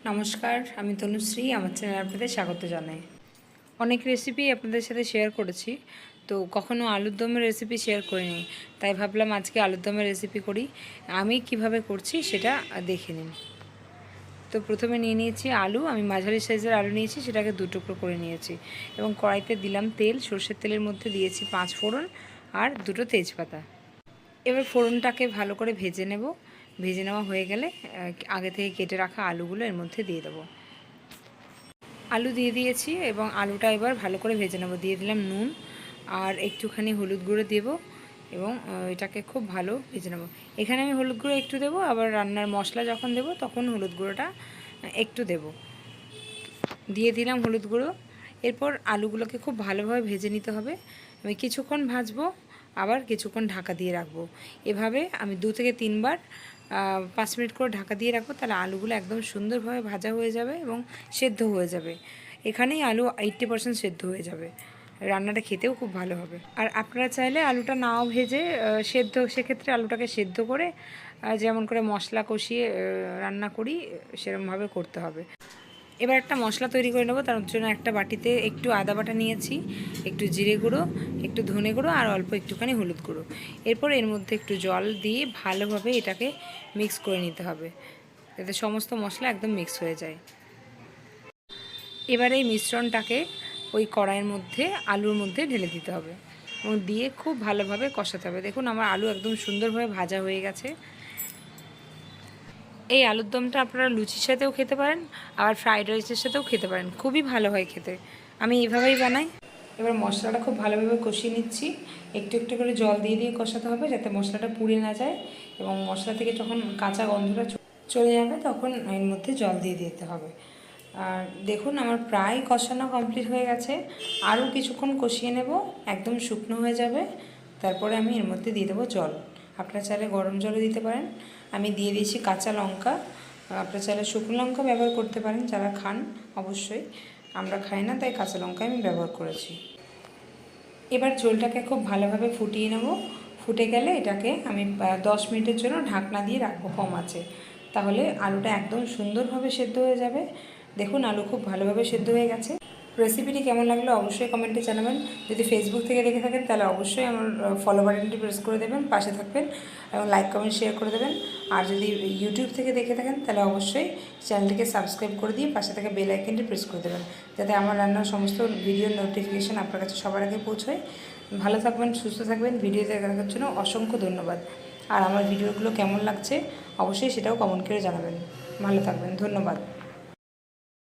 নমস্কার, আমি তনুশ্রী। আমার চ্যানেলে আপনাদের স্বাগত জানাই। অনেক রেসিপি আপনাদের সাথে শেয়ার করেছি, তো কখনো আলুর দমের রেসিপি শেয়ার করিনি, তাই ভাবলাম আজকে আলুর দমের রেসিপি করি। আমি কিভাবে করছি সেটা দেখে নিন। তো প্রথমে নিয়ে নিয়েছি আলু। আমি মাঝারি সাইজের আলু নিয়েছি, সেটাকে দু টুকরো করে নিয়েছি এবং কড়াইতে দিলাম তেল। সর্ষের তেলের মধ্যে দিয়েছি 5 ফোড়ন আর 2টো তেজপাতা। এবার ফোড়নটাকে ভালো করে ভেজে নেব। ভেজে নেওয়া হয়ে গেলে আগে থেকে কেটে রাখা আলুগুলো এর মধ্যে দিয়ে দেবো। আলু দিয়ে দিয়েছি এবং আলুটা এবার ভালো করে ভেজে নেব। দিয়ে দিলাম নুন আর একটুখানি হলুদ গুঁড়ো দেবো এবং এটাকে খুব ভালো ভেজে নেব। এখানে আমি হলুদ গুঁড়ো একটু দেবো, আবার রান্নার মশলা যখন দেবো তখন হলুদ গুঁড়োটা একটু দেব। দিয়ে দিলাম হলুদ গুঁড়ো। এরপর আলুগুলোকে খুব ভালোভাবে ভেজে নিতে হবে। আমি কিছুক্ষণ ভাজবো, আবার কিছুক্ষণ ঢাকা দিয়ে রাখবো। এভাবে আমি 2 থেকে 3 বার 5 মিনিট করে ঢাকা দিয়ে রাখবো, তাহলে আলুগুলো একদম সুন্দরভাবে ভাজা হয়ে যাবে এবং সেদ্ধ হয়ে যাবে। এখানেই আলু 80% সেদ্ধ হয়ে যাবে। রান্নাটা খেতেও খুব ভালো হবে। আর আপনারা চাইলে আলুটা নাও ভেজে সেক্ষেত্রে আলুটাকে সেদ্ধ করে যেমন করে মশলা কষিয়ে রান্না করি সেরকমভাবে করতে হবে। এবার একটা মশলা তৈরি করে নেব। তার জন্য একটা বাটিতে একটু আদা বাটা নিয়েছি, একটু জিরে গুঁড়ো, একটু ধনে গুঁড়ো আর অল্প একটুখানি হলুদ গুঁড়ো। এরপর এর মধ্যে একটু জল দিয়ে ভালোভাবে এটাকে মিক্স করে নিতে হবে, যাতে সমস্ত মশলা একদম মিক্স হয়ে যায়। এবার এই মিশ্রণটাকে ওই কড়াইয়ের মধ্যে আলুর মধ্যে ঢেলে দিতে হবে এবং দিয়ে খুব ভালোভাবে কষাতে হবে। দেখুন আমার আলু একদম সুন্দরভাবে ভাজা হয়ে গেছে। এই আলুর দমটা আপনারা লুচির সাথেও খেতে পারেন, আবার ফ্রাইড রাইসের সাথেও খেতে পারেন, খুবই ভালো হয় খেতে। আমি এইভাবেই বানাই। এবার মশলাটা খুব ভালোভাবে কষিয়ে নিচ্ছি। একটু একটু করে জল দিয়ে দিয়ে কষাতে হবে, যাতে মশলাটা পুড়ে না যায় এবং মশলা থেকে যখন কাঁচা গন্ধটা চলে যাবে তখন এর মধ্যে জল দিয়ে দিতে হবে। আর দেখুন আমার প্রায় কষানো কমপ্লিট হয়ে গেছে। আরও কিছুক্ষণ কষিয়ে নেব, একদম শুকনো হয়ে যাবে। তারপরে আমি এর মধ্যে দিয়ে দেবো জল। আপনারা চাইলে গরম জলও দিতে পারেন। আমি দিয়ে দিয়েছি কাঁচা লঙ্কা। আপনারা চাইলে শুকনো লঙ্কা ব্যবহার করতে পারেন, যারা খান অবশ্যই। আমরা খাই না, তাই কাঁচা লঙ্কা আমি ব্যবহার করেছি। এবার ঝোলটাকে খুব ভালোভাবে ফুটিয়ে নেব। ফুটে গেলে এটাকে আমি 10 মিনিটের জন্য ঢাকনা দিয়ে রাখবো কম আঁচে, তাহলে আলুটা একদম সুন্দরভাবে সেদ্ধ হয়ে যাবে। দেখুন আলু খুব ভালোভাবে সেদ্ধ হয়ে গেছে। রেসিপিটি কেমন লাগলো অবশ্যই কমেন্টে জানাবেন। যদি ফেসবুক থেকে দেখে থাকেন তাহলে অবশ্যই আমার ফলো বাটনটি প্রেস করে দেবেন, পাশে থাকবেন এবং লাইক কমেন্ট শেয়ার করে দেবেন। আর যদি ইউটিউব থেকে দেখে থাকেন তাহলে অবশ্যই চ্যানেলটিকে সাবস্ক্রাইব করে দিয়ে পাশে থাকা বেল আইকনটি প্রেস করে দেবেন, যাতে আমার রান্নার সমস্ত ভিডিওর নোটিফিকেশান আপনার কাছে সবার আগে পৌঁছয়। ভালো থাকবেন, সুস্থ থাকবেন। ভিডিও দেখার জন্য অসংখ্য ধন্যবাদ। আর আমার ভিডিওগুলো কেমন লাগছে অবশ্যই সেটাও কমেন্ট করে জানাবেন। ভালো থাকবেন, ধন্যবাদ।